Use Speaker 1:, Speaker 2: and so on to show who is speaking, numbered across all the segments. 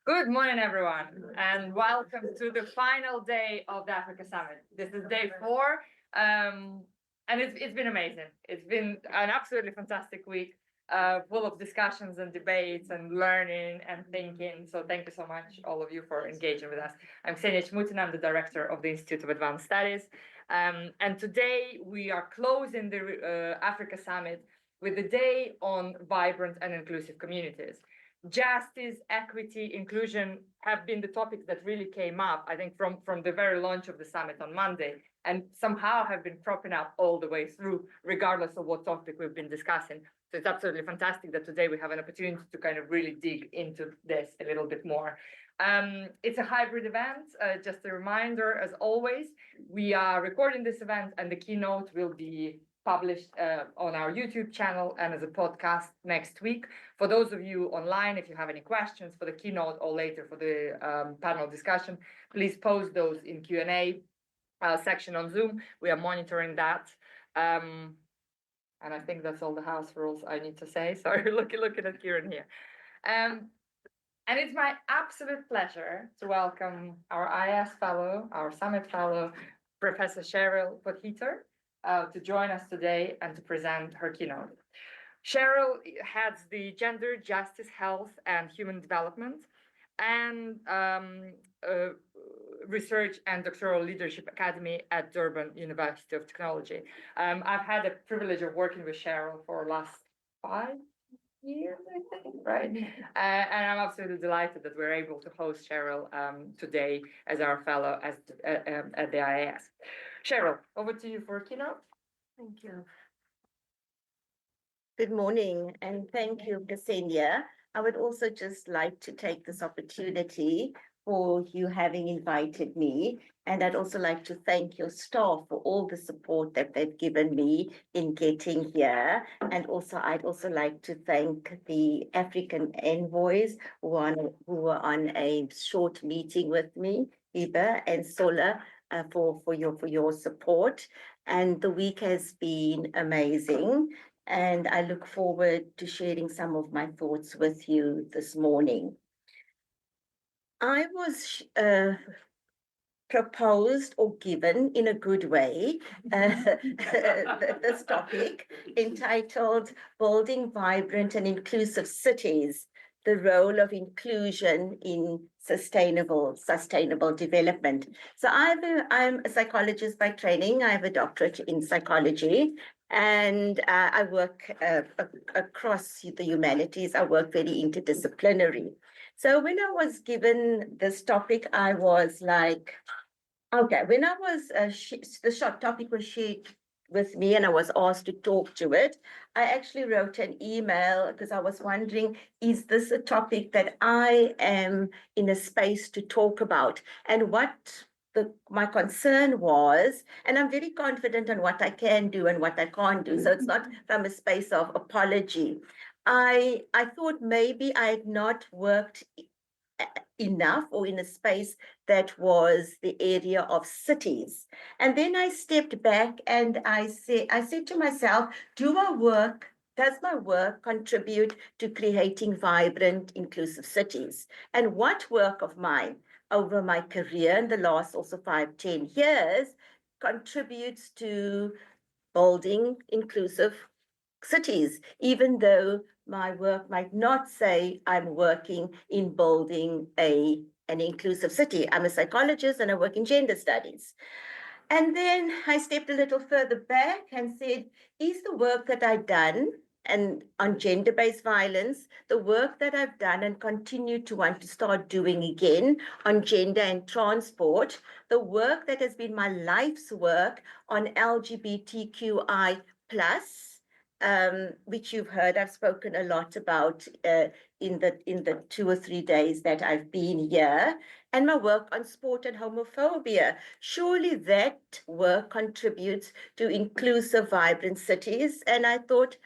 Speaker 1: Good morning, everyone, and welcome to the final day of the Africa Summit. This is day 4, and it's been amazing. It's been an absolutely fantastic week, full of discussions and debates and learning and thinking. So thank you so much, all of you, for engaging with us. I'm Ksenia Chmutin, I'm the director of the Institute of Advanced Studies, and today we are closing the Africa Summit with the day on vibrant and inclusive communities. Justice, equity, inclusion have been the topics that really came up, I think, from the very launch of the summit on Monday, and somehow have been propping up all the way through, regardless of what topic we've been discussing. So it's absolutely fantastic that today we have an opportunity to kind of really dig into this a little bit more. It's a hybrid event. Just a reminder, as always, we are recording this event, and the keynote will be published on our YouTube channel and as a podcast next week. For those of you online, if you have any questions for the keynote or later for the panel discussion, please post those in Q&A section on Zoom. We are monitoring that. And I think that's all the house rules I need to say. Sorry, looking at Kieran here. And it's my absolute pleasure to welcome our IS fellow, our summit fellow, Professor Cheryl Potgieter, to join us today and to present her keynote. Cheryl heads the Gender, Justice, Health, and Human Development and Research and Doctoral Leadership Academy at Durban University of Technology. I've had the privilege of working with Cheryl for the last 5 years, I think, right? And I'm absolutely delighted that we're able to host Cheryl today as our fellow at the IAS. Cheryl, over to you for a keynote.
Speaker 2: Thank you. Good morning, and thank you, Ksenia. I would also just like to take this opportunity for you having invited me, and I'd also like to thank your staff for all the support that they've given me in getting here. And also, I'd also like to thank the African envoys who were on a short meeting with me, Iba and Sola, for your support. And the week has been amazing, and I look forward to sharing some of my thoughts with you this morning. I was proposed or given in a good way this topic entitled Building Vibrant and Inclusive Cities, the Role of Inclusion in Sustainable Development. So I'm a psychologist by training. I have a doctorate in psychology, and I work across the humanities. I work very interdisciplinary. So when I was given this topic, I was like, okay, when I was, the short topic was shared with me and I was asked to talk to it, I actually wrote an email because I was wondering, is this a topic that I am in a space to talk about? And what my concern was, and I'm very confident on what I can do and what I can't do, so it's not from a space of apology. I thought maybe I had not worked enough or in a space that was the area of cities. And then I stepped back and I said to myself, does my work contribute to creating vibrant, inclusive cities? And what work of mine over my career in the last also 5-10 years contributes to building inclusive cities, even though my work might not say I'm working in building an inclusive city. I'm a psychologist and I work in gender studies. And then I stepped a little further back and said, is the work that I've done and on gender-based violence, the work that I've done and continue to want to start doing again on gender and transport, the work that has been my life's work on LGBTQI+, which you've heard I've spoken a lot about in the 2 or 3 days that I've been here, and my work on sport and homophobia. Surely that work contributes to inclusive, vibrant cities. And I thought,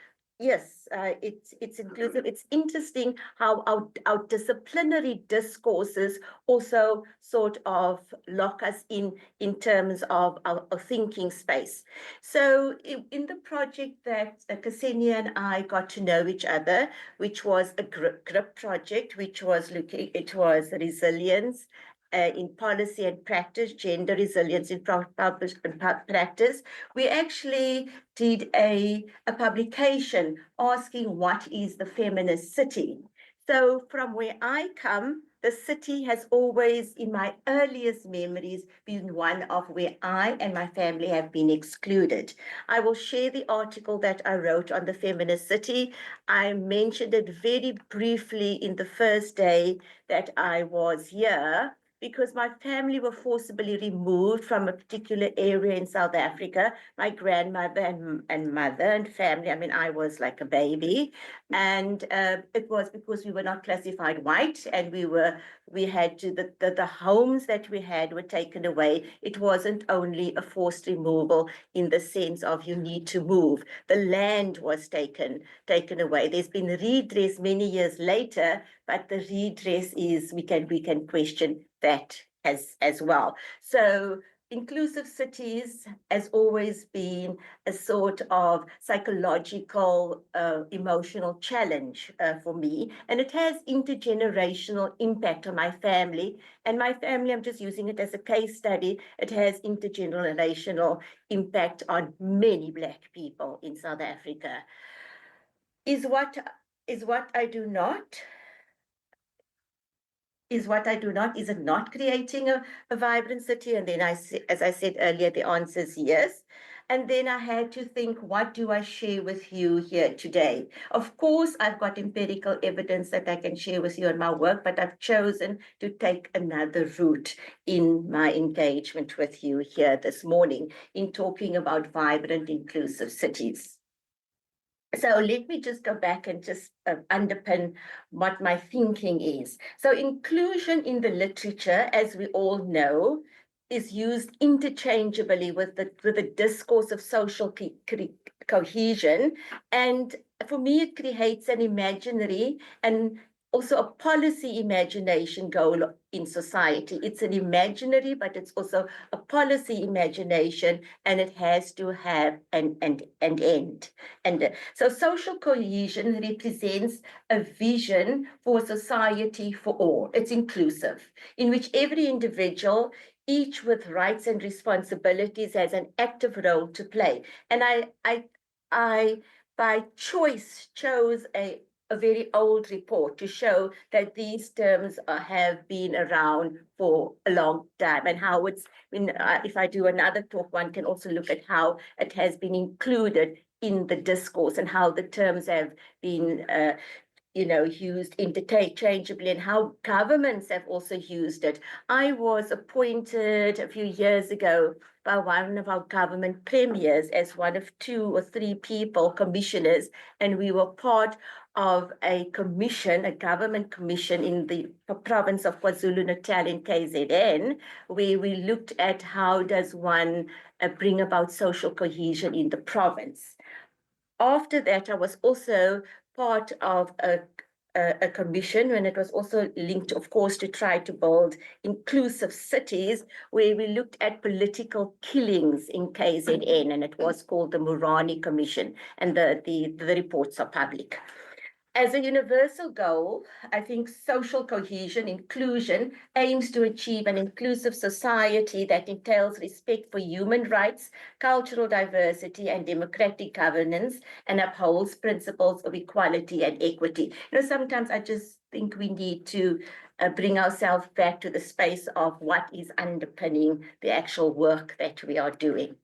Speaker 2: Yes, it's inclusive. It's interesting how our disciplinary discourses also sort of lock us in terms of our thinking space. So in the project that Ksenia and I got to know each other, which was a GRIP project, which was it was resilience in policy and practice, gender resilience in practice. We actually did a publication asking what is the feminist city. So from where I come, the city has always, in my earliest memories, been one of where I and my family have been excluded. I will share the article that I wrote on the feminist city. I mentioned it very briefly in the first day that I was here, because my family were forcibly removed from a particular area in South Africa. My grandmother and mother and family, I mean, I was like a baby. And it was because we were not classified white, and we had to, the homes that we had were taken away. It wasn't only a forced removal in the sense of you need to move. The land was taken away. There's been redress many years later, but the redress is, we can question that as well. So inclusive cities has always been a sort of psychological, emotional challenge for me. And it has intergenerational impact on my family. And my family, I'm just using it as a case study, it has intergenerational impact on many Black people in South Africa. Is what I do not is what I do not, is it not creating a vibrant city? And then as I said earlier, the answer is yes. And then I had to think, what do I share with you here today? Of course, I've got empirical evidence that I can share with you in my work, but I've chosen to take another route in my engagement with you here this morning in talking about vibrant, inclusive cities. So let me just go back and just underpin what my thinking is. So inclusion in the literature, as we all know, is used interchangeably with the discourse of social cohesion. And for me, it creates an imaginary and also a policy imagination goal in society. It's an imaginary, but it's also a policy imagination, and it has to have an end. And so social cohesion represents a vision for society for all. It's inclusive, in which every individual, each with rights and responsibilities, has an active role to play. And I by choice chose a very old report to show that these terms have been around for a long time, and how it's been, if I do another talk, one can also look at how it has been included in the discourse and how the terms have been used interchangeably, and how governments have also used it. I was appointed a few years ago by one of our government premiers as one of 2 or 3 people, commissioners, and we were part of a commission, a government commission in the province of KwaZulu-Natal in KZN, where we looked at how does one bring about social cohesion in the province. After that, I was also part of a commission, and it was also linked, of course, to try to build inclusive cities, where we looked at political killings in KZN, and it was called the Murani Commission, and the reports are public. As a universal goal, I think social cohesion, inclusion, aims to achieve an inclusive society that entails respect for human rights, cultural diversity, and democratic governance, and upholds principles of equality and equity. Sometimes I just think we need to bring ourselves back to the space of what is underpinning the actual work that we are doing.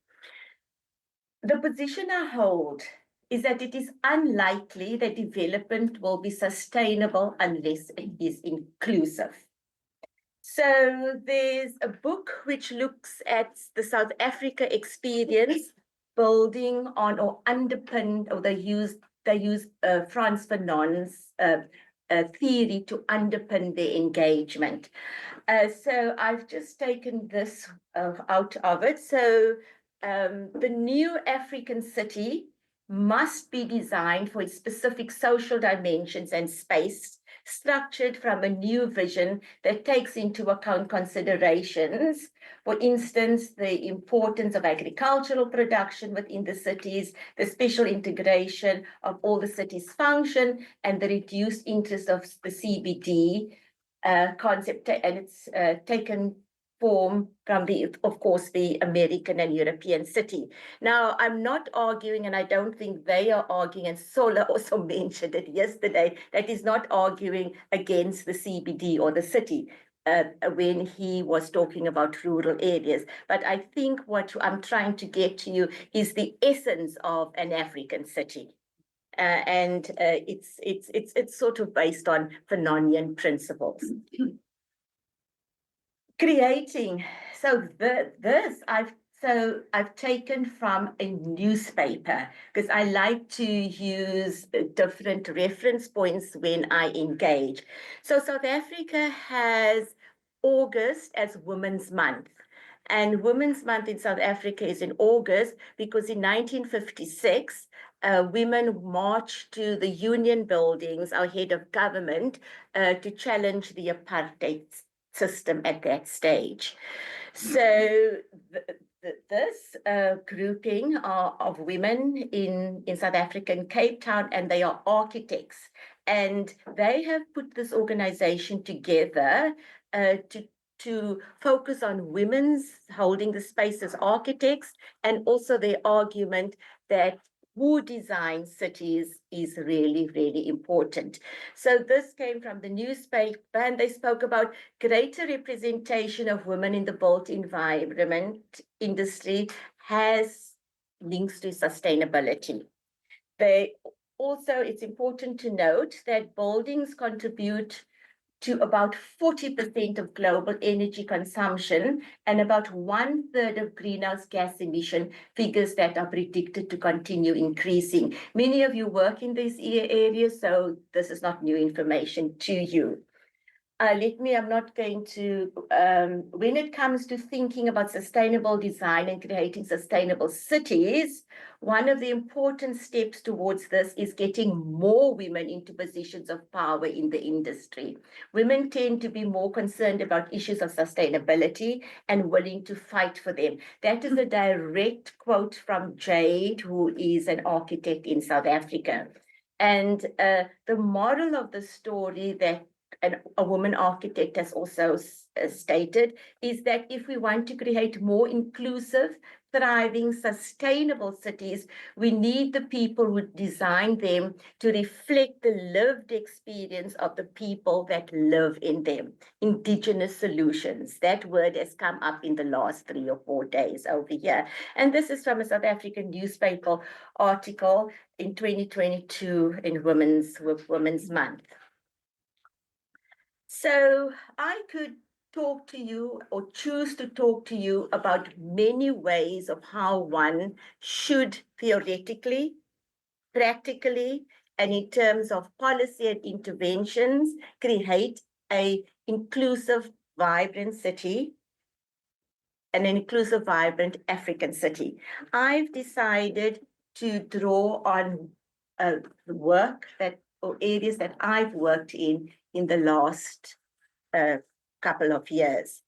Speaker 2: The position I hold is that it is unlikely that development will be sustainable unless it is inclusive. So there's a book which looks at the South Africa experience, building on or underpinned, or they use Frantz Fanon's theory to underpin their engagement. So I've just taken this out of it. So the new African city must be designed for its specific social dimensions and space, structured from a new vision that takes into account considerations, for instance, the importance of agricultural production within the cities, the special integration of all the city's function, and the reduced interest of the CBD concept, and it's taken form from of course, the American and European city. Now, I'm not arguing, and I don't think they are arguing, and Sola also mentioned it yesterday, that he's not arguing against the CBD or the city when he was talking about rural areas. But I think what I'm trying to get to you is the essence of an African city. And it's sort of based on Fanonian principles. Creating. So I've taken from a newspaper because I like to use different reference points when I engage. So South Africa has August as Women's Month. And Women's Month in South Africa is in August because in 1956, women marched to the Union buildings, our head of government, to challenge the apartheid system at that stage. So this grouping of women in South Africa, in Cape Town, and they are architects. And they have put this organization together to focus on women's holding the space as architects, and also the argument that who designs cities is really, really important. So this came from the newspaper, and they spoke about greater representation of women in the built environment industry has links to sustainability. It's important to note that buildings contribute to about 40% of global energy consumption and about 1/3 of greenhouse gas emission, figures that are predicted to continue increasing. Many of you work in these areas, so this is not new information to you. I'm not going to, when it comes to thinking about sustainable design and creating sustainable cities, one of the important steps towards this is getting more women into positions of power in the industry. Women tend to be more concerned about issues of sustainability and willing to fight for them. That is a direct quote from Jade, who is an architect in South Africa. And the moral of the story that a woman architect has also stated is that if we want to create more inclusive, thriving, sustainable cities, we need the people who design them to reflect the lived experience of the people that live in them. Indigenous solutions. That word has come up in the last 3 or 4 days over here. And this is from a South African newspaper article in 2022 in Women's Month. So I could talk to you or choose to talk to you about many ways of how one should theoretically, practically, and in terms of policy and interventions, create an inclusive, vibrant city and an inclusive, vibrant African city. I've decided to draw on work or areas that I've worked in the last couple of years.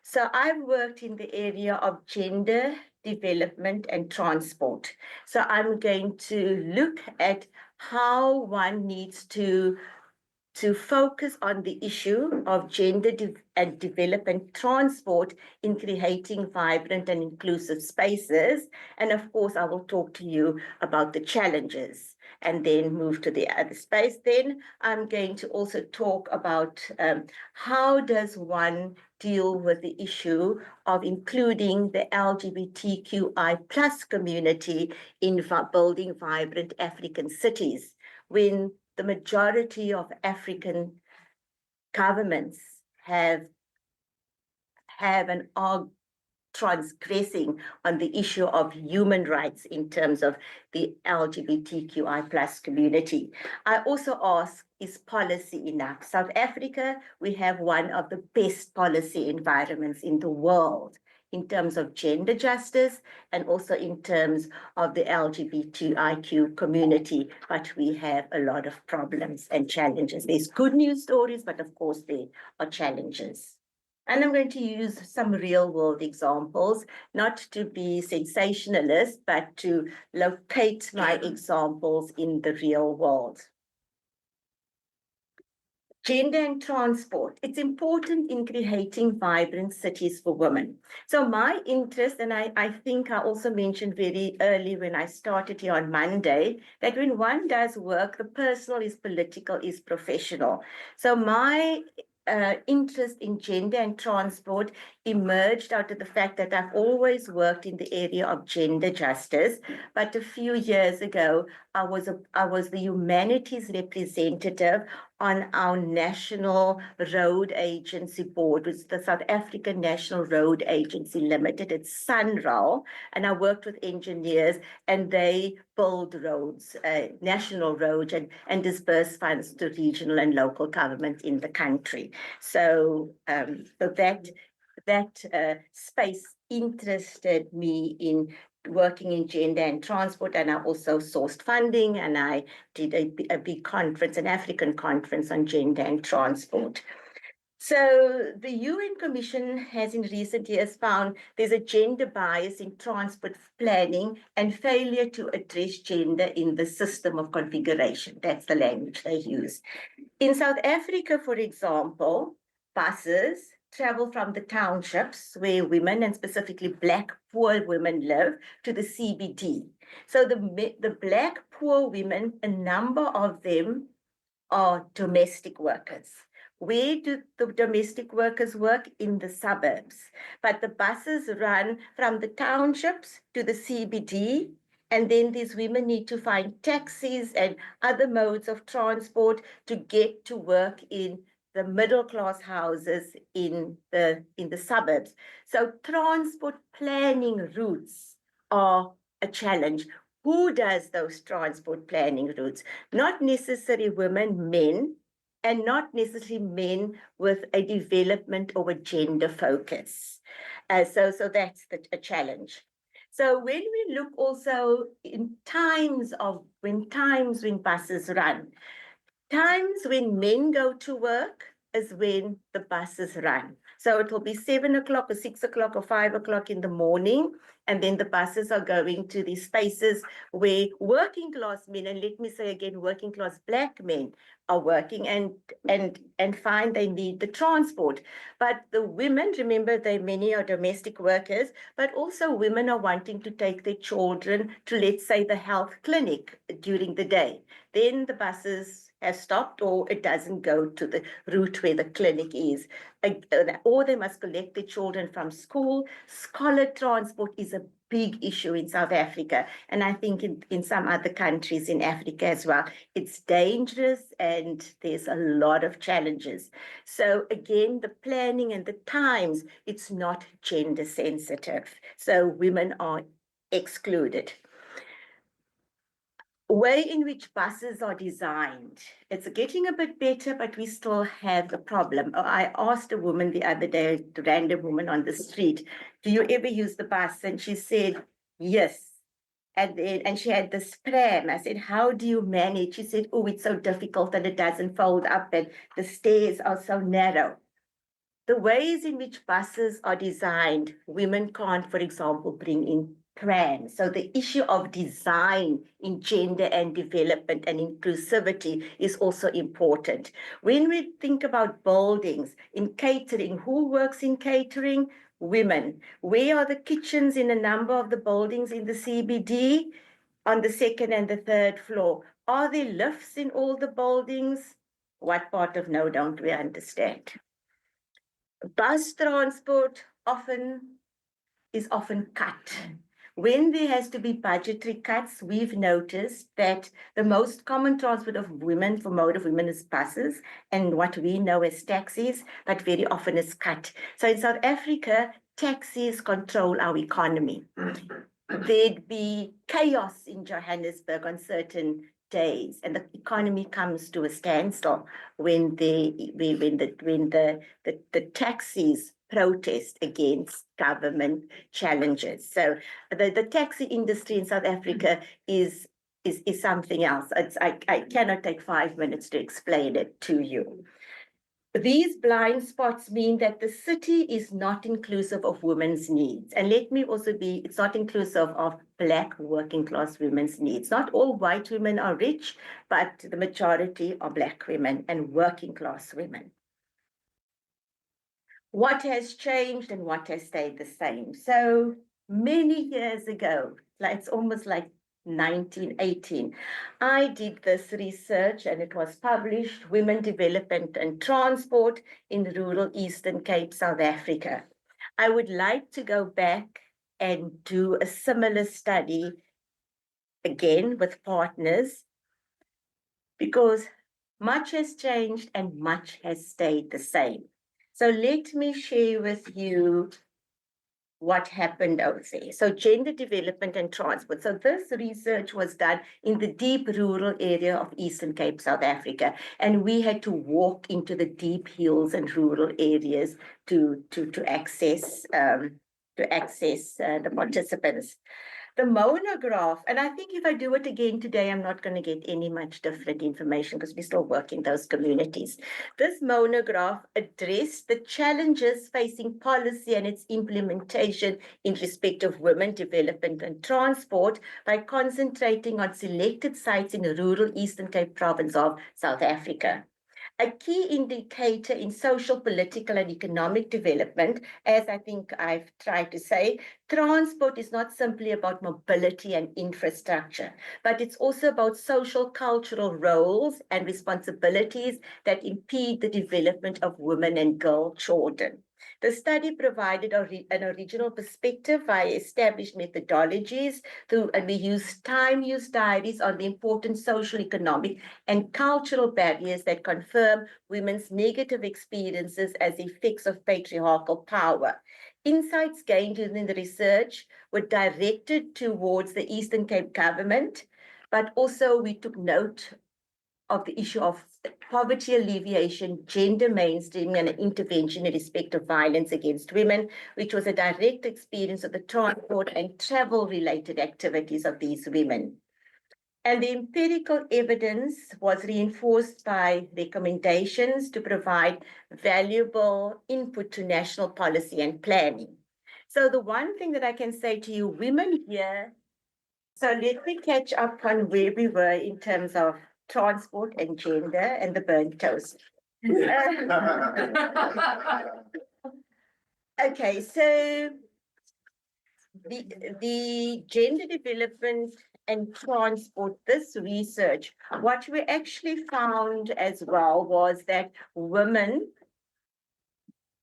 Speaker 2: So I've worked in the area of gender development and transport. So I'm going to look at how one needs to focus on the issue of gender and development transport in creating vibrant and inclusive spaces. And of course, I will talk to you about the challenges and then move to the other space. Then I'm going to also talk about how does one deal with the issue of including the LGBTQI plus community in building vibrant African cities, when the majority of African governments have and are transgressing on the issue of human rights in terms of the LGBTQI plus community. I also ask, is policy enough? South Africa, we have one of the best policy environments in the world in terms of gender justice and also in terms of the LGBTIQ community, but we have a lot of problems and challenges. There's good news stories, but of course there are challenges. And I'm going to use some real world examples, not to be sensationalist, but to locate my examples in the real world. Gender and transport. It's important in creating vibrant cities for women. So my interest, and I think I also mentioned very early when I started here on Monday, that when one does work, the personal is political, is professional. So my interest in gender and transport emerged out of the fact that I've always worked in the area of gender justice. But a few years ago, I was the humanities representative on our National Road Agency Board, which is the South African National Road Agency Limited. It's SANRAL, and I worked with engineers, and they build roads, national roads, and disperse funds to regional and local government in the country. So, that space interested me in working in gender and transport, and I also sourced funding, and I did a big conference, an African conference on gender and transport. So the UN Commission has in recent years found there's a gender bias in transport planning and failure to address gender in the system of configuration. That's the language they use. In South Africa, for example, buses travel from the townships where women, and specifically Black poor women, live to the CBD. So the Black poor women, a number of them are domestic workers. Where do the domestic workers work? In the suburbs. But the buses run from the townships to the CBD, and then these women need to find taxis and other modes of transport to get to work in the middle class houses in the suburbs. So transport planning routes are a challenge. Who does those transport planning routes? Not necessarily women, men, and not necessarily men with a development or a gender focus. So that's a challenge. So when we look also in times when buses run, times when men go to work is when the buses run. So it will be 7 o'clock or 6 o'clock or 5 o'clock in the morning, and then the buses are going to these spaces where working class men, and let me say again, working class Black men are working and find they need the transport. But the women, remember, many are domestic workers, but also women are wanting to take their children to, let's say, the health clinic during the day. Then the buses have stopped, or it doesn't go to the route where the clinic is, or they must collect their children from school. Scholar transport is a big issue in South Africa, and I think in some other countries in Africa as well. It's dangerous and there's a lot of challenges. So again, the planning and the times, it's not gender sensitive. So women are excluded. Way in which buses are designed. It's getting a bit better, but we still have a problem. I asked a woman the other day, a random woman on the street, do you ever use the bus? And she said, yes. And she had this pram. I said, how do you manage? She said, oh, it's so difficult and it doesn't fold up and the stairs are so narrow. The ways in which buses are designed, women can't, for example, bring in prams. So the issue of design in gender and development and inclusivity is also important. When we think about buildings, in catering, who works in catering? Women. Where are the kitchens in a number of the buildings in the CBD? On the second and the third floor. Are there lifts in all the buildings? What part of no don't we understand? Bus transport is often cut. When there has to be budgetary cuts, we've noticed that the most common transport of women, for mode of women, is buses and what we know as taxis, but very often is cut. So in South Africa, taxis control our economy. There'd be chaos in Johannesburg on certain days, and the economy comes to a standstill when the taxis protest against government challenges. So the taxi industry in South Africa is something else. I cannot take 5 minutes to explain it to you. These blind spots mean that the city is not inclusive of women's needs. And let me also it's not inclusive of Black working class women's needs. Not all white women are rich, but the majority are Black women and working class women. What has changed and what has stayed the same? So many years ago, it's almost like 1918, I did this research and it was published, Women Development and Transport in Rural Eastern Cape, South Africa. I would like to go back and do a similar study again with partners because much has changed and much has stayed the same. So let me share with you what happened over there. So gender development and transport. So this research was done in the deep rural area of Eastern Cape, South Africa. And we had to walk into the deep hills and rural areas to access the participants. The monograph, and I think if I do it again today, I'm not going to get any much different information because we're still working those communities. This monograph addressed the challenges facing policy and its implementation in respect of women development and transport by concentrating on selected sites in the rural Eastern Cape province of South Africa. A key indicator in social, political, and economic development, as I think I've tried to say, transport is not simply about mobility and infrastructure, but it's also about social, cultural roles and responsibilities that impede the development of women and girl children. The study provided an original perspective via established methodologies and we used time-use diaries on the important social, economic, and cultural barriers that confirm women's negative experiences as effects of patriarchal power. Insights gained in the research were directed towards the Eastern Cape government, but also we took note of the issue of poverty alleviation, gender mainstreaming, and intervention in respect of violence against women, which was a direct experience of the transport and travel-related activities of these women. And the empirical evidence was reinforced by recommendations to provide valuable input to national policy and planning. So the one thing that I can say to you, women here, so let me catch up on where we were in terms of transport and gender and the burnt toast. Okay, so the gender development and transport, this research, what we actually found as well was that women,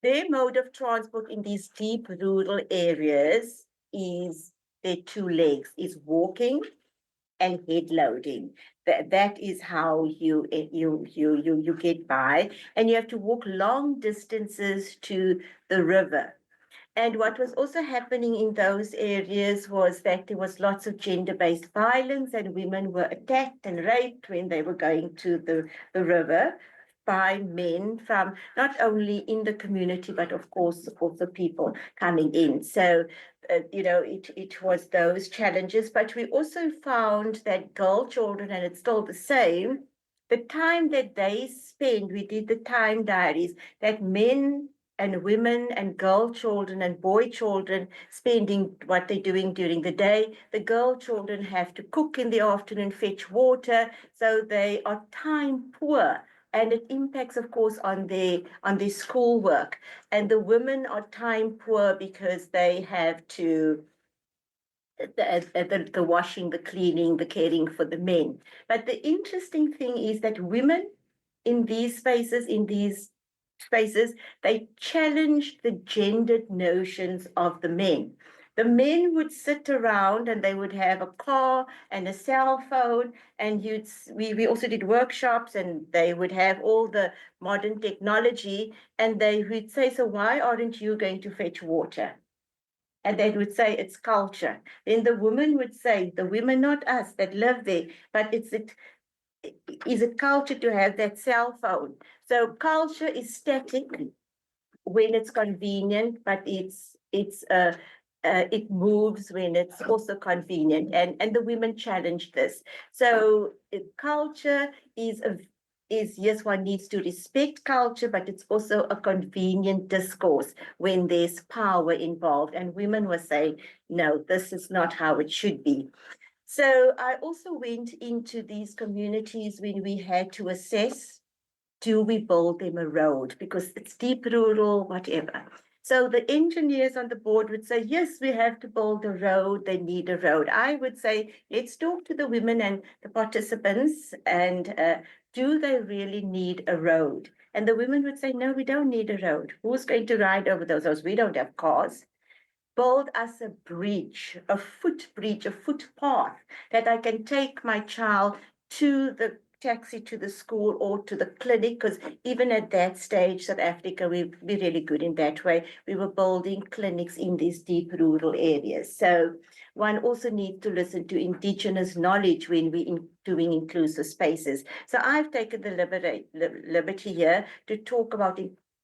Speaker 2: their mode of transport in these deep rural areas is their two legs, is walking and head loading. That is how you get by, and you have to walk long distances to the river. And what was also happening in those areas was that there was lots of gender-based violence and women were attacked and raped when they were going to the river by men from not only in the community, but of course also people coming in. So, it was those challenges, but we also found that girl children, and it's still the same, the time that they spend, we did the time diaries, that men and women and girl children and boy children spending what they're doing during the day. The girl children have to cook in the afternoon, fetch water, so they are time poor. And it impacts, of course, on their schoolwork. And the women are time poor because they have to the washing, the cleaning, the caring for the men. But the interesting thing is that women in these spaces, they challenged the gendered notions of the men. The men would sit around and they would have a car and a cell phone, and we also did workshops and they would have all the modern technology, and they would say, so why aren't you going to fetch water? And they would say it's culture. Then the woman would say, the women, not us that live there, but is it culture to have that cell phone? So culture is static. when it's convenient, but it moves when it's also convenient, and the women challenged this. So culture is yes, one needs to respect culture, but it's also a convenient discourse when there's power involved. And women were saying, no, this is not how it should be. So I also went into these communities when we had to assess, do we build them a road? Because it's deep rural, whatever. So the engineers on the board would say, yes, we have to build a road, they need a road. I would say, let's talk to the women and the participants, and do they really need a road? And the women would say, no, we don't need a road. Who's going to ride over those roads? We don't have cars. Build us a bridge, a footbridge, a footpath that I can take my child to the taxi to the school or to the clinic, because even at that stage, South Africa, we're really good in that way. We were building clinics in these deep rural areas. So one also needs to listen to Indigenous knowledge when we doing inclusive spaces. So I've taken the liberty here to talk about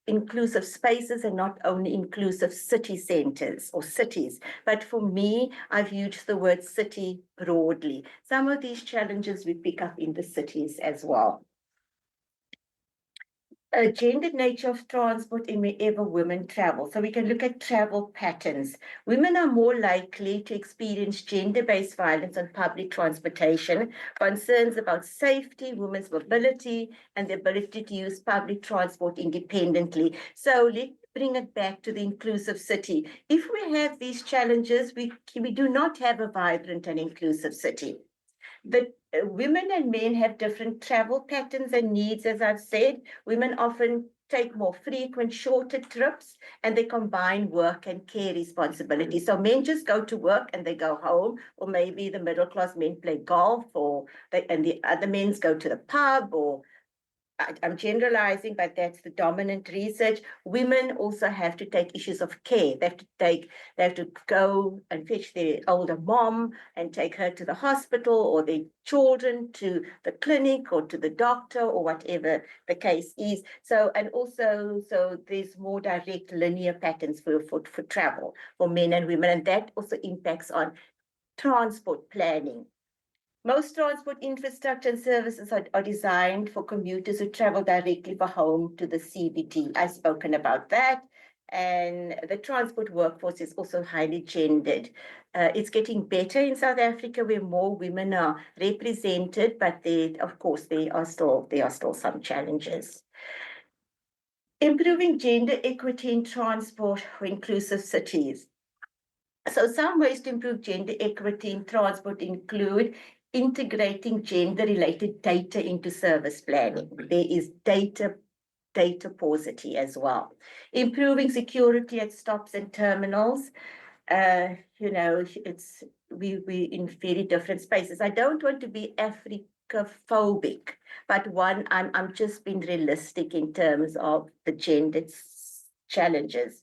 Speaker 2: inclusive spaces and not only inclusive city centers or cities. But for me, I've used the word city broadly. Some of these challenges we pick up in the cities as well. A gendered nature of transport and wherever women travel. So we can look at travel patterns. Women are more likely to experience gender-based violence on public transportation, concerns about safety, women's mobility, and the ability to use public transport independently. So let's bring it back to the inclusive city. If we have these challenges, we do not have a vibrant and inclusive city. The women and men have different travel patterns and needs, as I've said. Women often take more frequent, shorter trips, and they combine work and care responsibilities. So men just go to work and they go home, or maybe the middle class men play golf, and the other men go to the pub, or I'm generalizing, but that's the dominant research. Women also have to take issues of care. They have to go and fetch their older mom and take her to the hospital, or their children to the clinic or to the doctor, or whatever the case is. So there's more direct linear patterns for travel for men and women, and that also impacts on transport planning. Most transport infrastructure and services are designed for commuters who travel directly from home to the CBD. I've spoken about that. And the transport workforce is also highly gendered. It's getting better in South Africa, where more women are represented, but of course, there are still some challenges. Improving gender equity in transport for inclusive cities. So some ways to improve gender equity in transport include integrating gender-related data into service planning. There is data paucity as well. Improving security at stops and terminals. We in very different spaces. I don't want to be Africa-phobic, but I'm just being realistic in terms of the gendered challenges.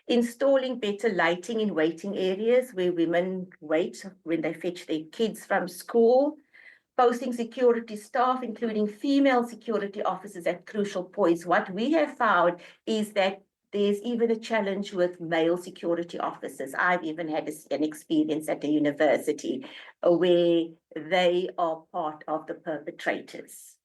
Speaker 2: Installing better lighting in waiting areas where women wait when they fetch their kids from school. Posting security staff, including female security officers at crucial points. What we have found is that there's even a challenge with male security officers. I've even had an experience at a university where they are part of the perpetrators.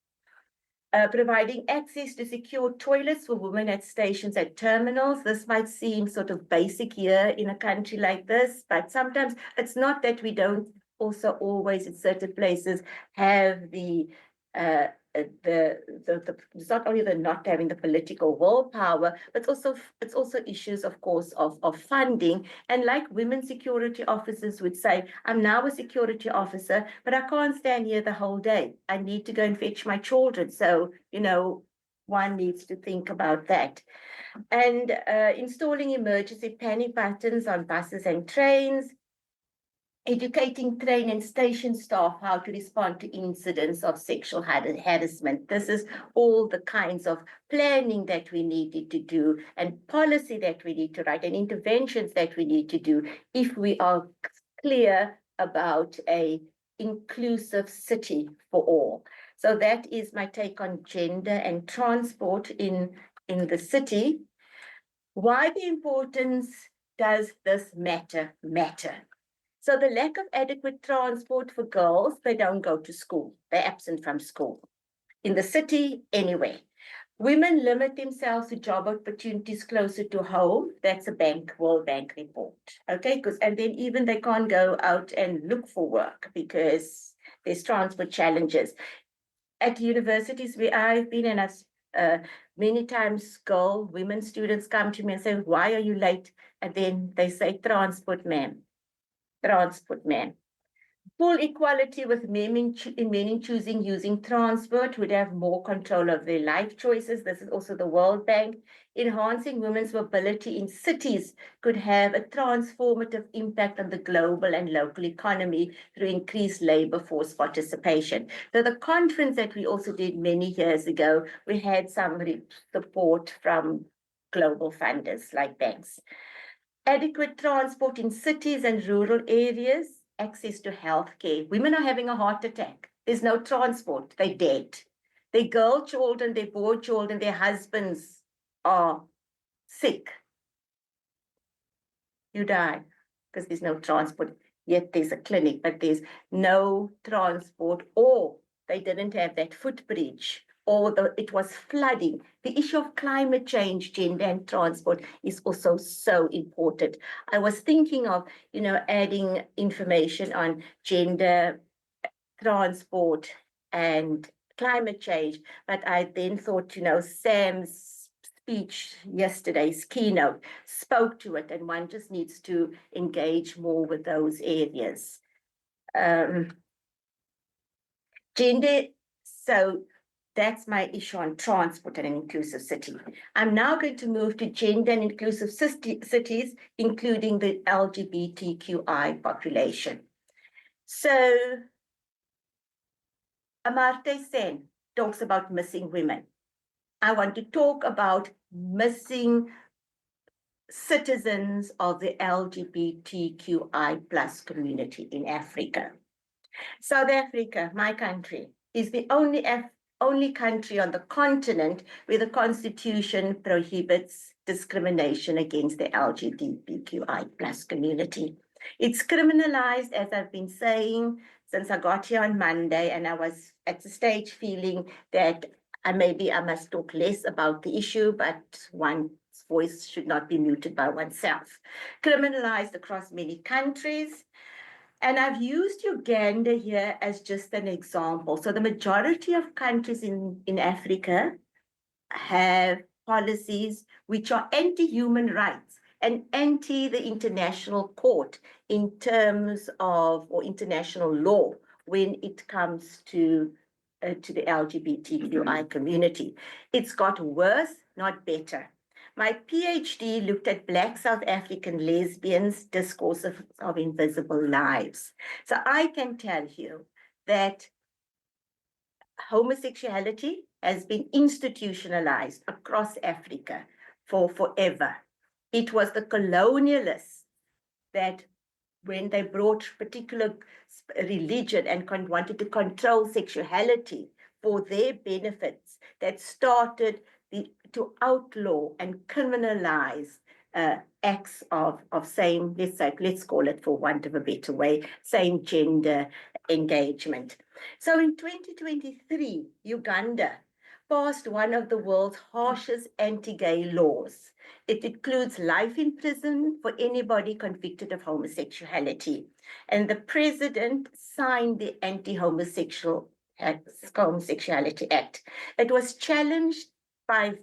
Speaker 2: Providing access to secure toilets for women at stations at terminals. This might seem sort of basic here in a country like this, but sometimes it's not that we don't also always in certain places have it's not only the not having the political willpower, but it's also issues, of course, of funding. And like women security officers would say, I'm now a security officer, but I can't stand here the whole day. I need to go and fetch my children. So, one needs to think about that. And installing emergency panic buttons on buses and trains. Educating train and station staff how to respond to incidents of sexual harassment. This is all the kinds of planning that we needed to do, and policy that we need to write, and interventions that we need to do if we are clear about an inclusive city for all. So that is my take on gender and transport in the city. Why the importance does this matter? So the lack of adequate transport for girls, they don't go to school. They're absent from school. In the city, anyway. Women limit themselves to job opportunities closer to home. That's a World Bank report. Okay, and then even they can't go out and look for work because there's transport challenges. At universities where I've been, and I've many times women students come to me and say, "Why are you late?" And then they say, "Transport, ma'am. Transport, ma'am." Full equality with men choosing using transport would have more control of their life choices. This is also the World Bank. Enhancing women's mobility in cities could have a transformative impact on the global and local economy through increased labor force participation. So the conference that we also did many years ago, we had some support from global funders like banks. Adequate transport in cities and rural areas, access to healthcare. Women are having a heart attack. There's no transport. They're dead. Their girl children, their boy children, their husbands are sick. You die because there's no transport. Yet there's a clinic, but there's no transport, or they didn't have that footbridge, or it was flooding. The issue of climate change, gender and transport is also so important. I was thinking of, adding information on gender, transport, and climate change, but I then thought, Sam's speech yesterday's keynote spoke to it, and one just needs to engage more with those areas. Gender, so that's my issue on transport and an inclusive city. I'm now going to move to gender and inclusive cities, including the LGBTQI population. So Amartya Sen talks about missing women. I want to talk about missing citizens of the LGBTQI plus community in Africa. South Africa, my country, is the only country on the continent where the Constitution prohibits discrimination against the LGBTQI plus community. It's criminalized, as I've been saying, since I got here on Monday, and I was at the stage feeling that maybe I must talk less about the issue, but one's voice should not be muted by oneself. Criminalized across many countries. And I've used Uganda here as just an example. So the majority of countries in Africa have policies which are anti-human rights and anti the international court in terms of, or international law, when it comes to the LGBTQI community. It's got worse, not better. My PhD looked at Black South African lesbians' discourse of invisible lives. So I can tell you that homosexuality has been institutionalized across Africa for forever. It was the colonialists that, when they brought particular religion and wanted to control sexuality for their benefits, that started to outlaw and criminalize acts of same, let's call it, for want of a better way, same gender engagement. So in 2023, Uganda passed one of the world's harshest anti-gay laws. It includes life in prison for anybody convicted of homosexuality. And the president signed the Anti-Homosexuality Act. It was challenged by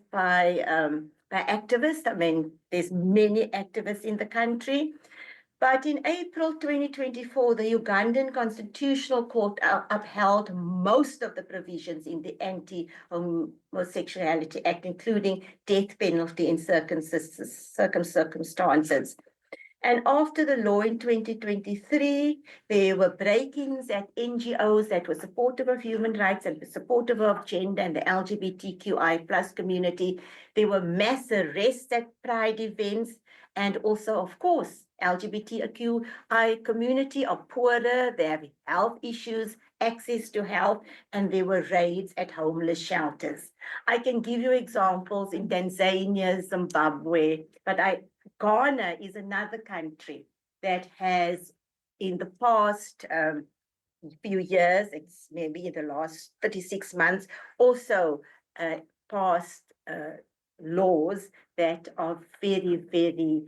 Speaker 2: activists. I mean, there's many activists in the country. But in April 2024, the Ugandan Constitutional Court upheld most of the provisions in the Anti-Homosexuality Act, including death penalty in certain circumstances. And after the law in 2023, there were break-ins at NGOs that were supportive of human rights and supportive of gender and the LGBTQI plus community. There were mass arrests at Pride events. And also, of course, LGBTQI community are poorer, they have health issues, access to health, and there were raids at homeless shelters. I can give you examples in Tanzania, Zimbabwe, but Ghana is another country that has, in the past few years, it's maybe in the last 36 months, also passed laws that are very, very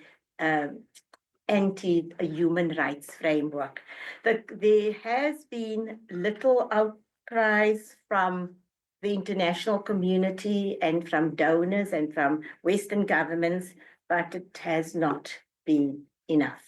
Speaker 2: anti-human rights framework. There has been little outcries from the international community and from donors and from Western governments, but it has not been enough.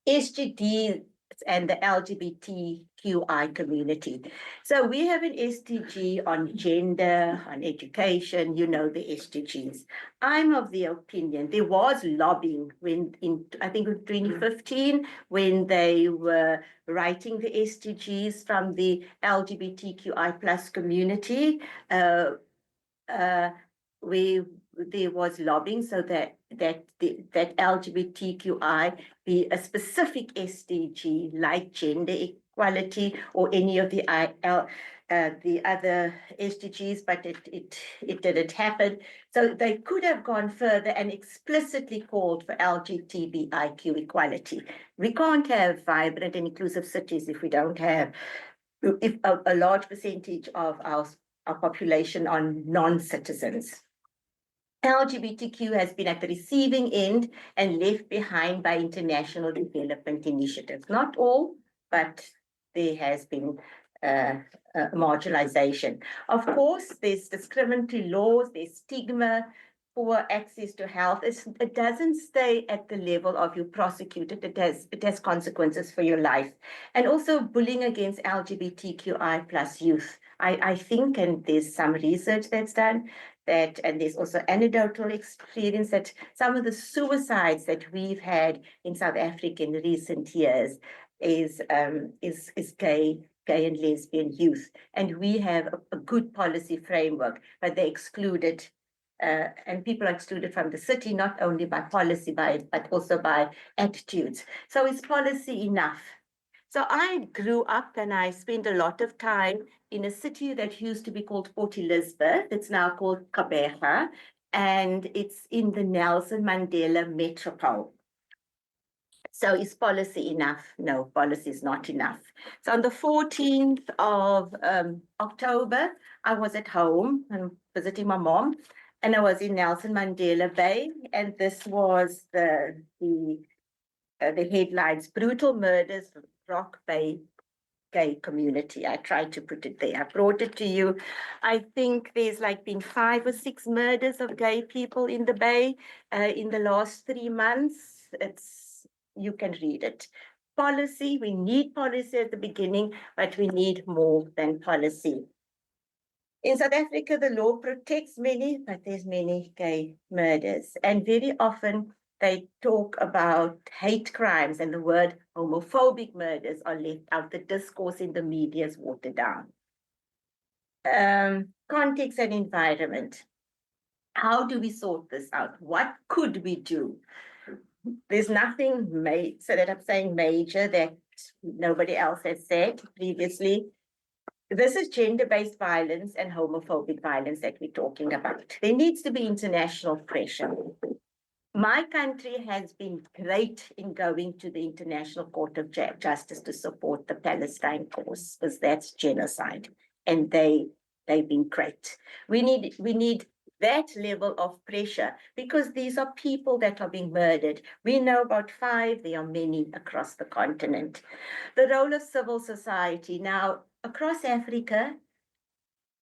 Speaker 2: SGD and the LGBTQI community. So we have an SDG on gender, on education, you know the SDGs. I'm of the opinion there was lobbying when I think in 2015, when they were writing the SDGs from the LGBTQI plus community, there was lobbying so that LGBTQI be a specific SDG like gender equality or any of the other SDGs, but it didn't happen. So they could have gone further and explicitly called for LGBTIQ equality. We can't have vibrant and inclusive cities if we don't have a large percentage of our population on non-citizens. LGBTQ has been at the receiving end and left behind by international development initiatives. Not all, but there has been marginalization. Of course, there's discriminatory laws, there's stigma, poor access to health. It doesn't stay at the level of you prosecuted. It has consequences for your life. And also bullying against LGBTQI plus youth. I think, and there's some research that's done, and there's also anecdotal experience that some of the suicides that we've had in South Africa in recent years is gay and lesbian youth. And we have a good policy framework, but they excluded, and people are excluded from the city, not only by policy, but also by attitudes. So is policy enough? So I grew up and I spent a lot of time in a city that used to be called Port Elizabeth. It's now called Gqeberha, and it's in the Nelson Mandela metropole. So is policy enough? No, policy is not enough. So on the 14th of October, I was at home and visiting my mom, and I was in Nelson Mandela Bay, and this was the headlines: brutal murders, Rock Bay gay community. I tried to put it there. I brought it to you. I think there's been 5 or 6 murders of gay people in the Bay in the last 3 months. You can read it. Policy, we need policy at the beginning, but we need more than policy. In South Africa, the law protects many, but there's many gay murders. And very often they talk about hate crimes, and the word homophobic murders are left out. The discourse in the media is watered down. Context and environment. How do we sort this out? What could we do? There's nothing so that I'm saying major that nobody else has said previously. This is gender-based violence and homophobic violence that we're talking about. There needs to be international pressure. My country has been great in going to the International Court of Justice to support the Palestine cause, because that's genocide, and they've been great. We need that level of pressure, because these are people that are being murdered. We know about 5, there are many across the continent. The role of civil society. Now, across Africa,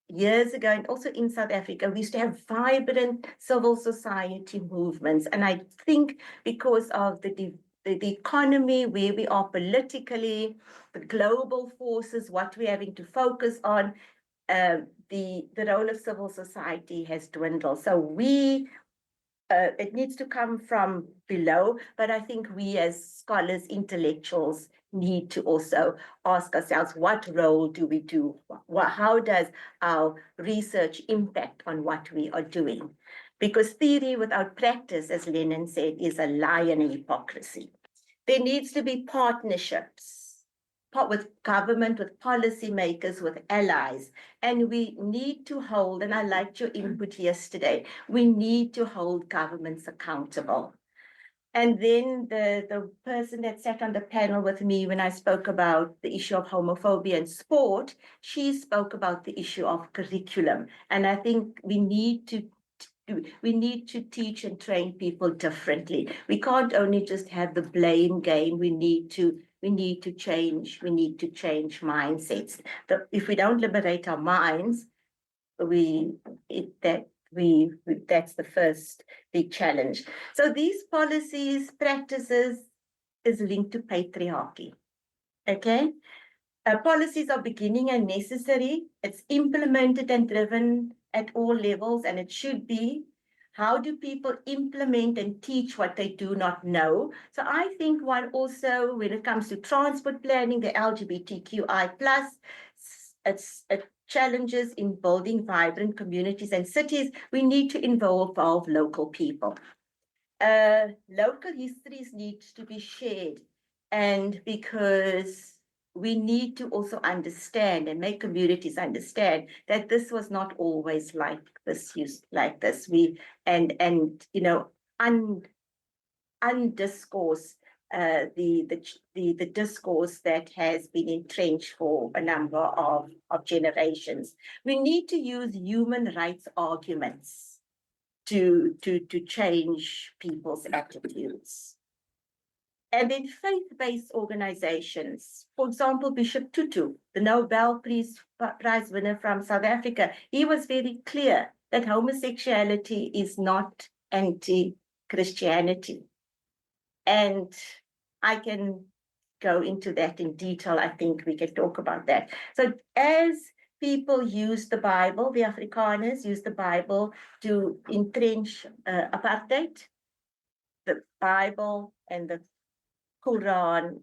Speaker 2: years ago, and also in South Africa, we used to have vibrant civil society movements. And I think because of the economy, where we are politically, the global forces, what we're having to focus on, the role of civil society has dwindled. So it needs to come from below, but I think we as scholars, intellectuals, need to also ask ourselves, what role do we do? How does our research impact on what we are doing? Because theory without practice, as Lenin said, is a lie and a hypocrisy. There needs to be partnerships with government, with policymakers, with allies. And we need to hold, and I liked your input yesterday, we need to hold governments accountable. And then the person that sat on the panel with me when I spoke about the issue of homophobia in sport, she spoke about the issue of curriculum. And I think we need to teach and train people differently. We can't only just have the blame game. We need to change mindsets. If we don't liberate our minds, that's the first big challenge. So these policies, practices is linked to patriarchy. Okay? Policies are beginning and necessary. It's implemented and driven at all levels, and it should be. How do people implement and teach what they do not know? So I think one also, when it comes to transport planning, the LGBTQI+, it's challenges in building vibrant communities and cities, we need to involve local people. Local histories need to be shared, and because we need to also understand and make communities understand that this was not always like this, undiscourse the discourse that has been entrenched for a number of generations. We need to use human rights arguments to change people's attitudes. And then faith-based organizations, for example, Bishop Tutu, the Nobel Prize winner from South Africa, he was very clear that homosexuality is not anti-Christianity. And I can go into that in detail. I think we can talk about that. So as people use the Bible, the Afrikaners use the Bible to entrench apartheid, the Bible and the Quran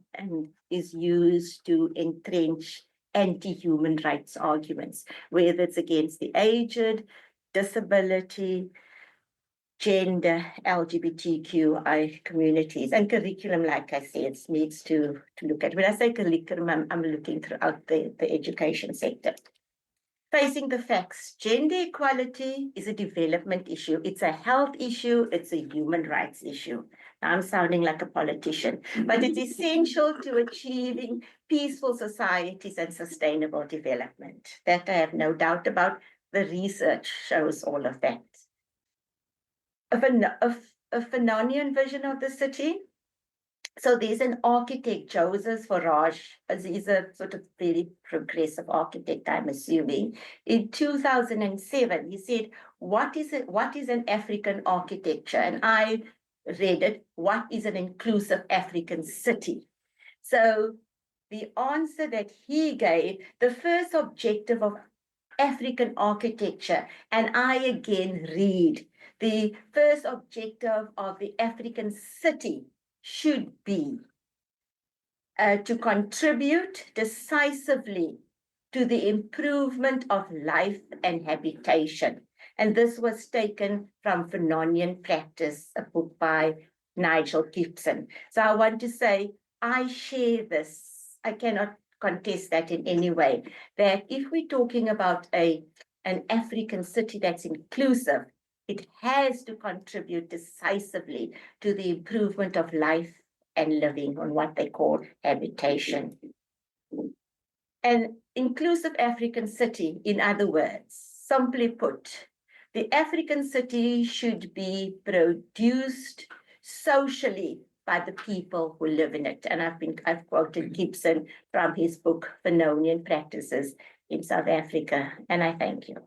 Speaker 2: is used to entrench anti-human rights arguments, whether it's against the aged, disability, gender, LGBTQI communities, and curriculum, like I said, needs to look at. When I say curriculum, I'm looking throughout the education sector. Facing the facts, gender equality is a development issue. It's a health issue. It's a human rights issue. I'm sounding like a politician, but it's essential to achieving peaceful societies and sustainable development. That I have no doubt about. The research shows all of that. A Fanonian vision of the city. So there's an architect, Joseph Farage, he's a sort of very progressive architect, I'm assuming. In 2007, he said, what is an African architecture? And I read it, what is an inclusive African city? So the answer that he gave, the first objective of African architecture, and I again read, the first objective of the African city should be to contribute decisively to the improvement of life and habitation. And this was taken from Fanonian Practice, a book by Nigel Gibson. So I want to say, I share this. I cannot contest that in any way, that if we're talking about an African city that's inclusive, it has to contribute decisively to the improvement of life and living on what they call habitation. An inclusive African city, in other words, simply put, the African city should be produced socially by the people who live in it. And I've quoted Gibson from his book, Fanonian Practices in South Africa, and I thank you.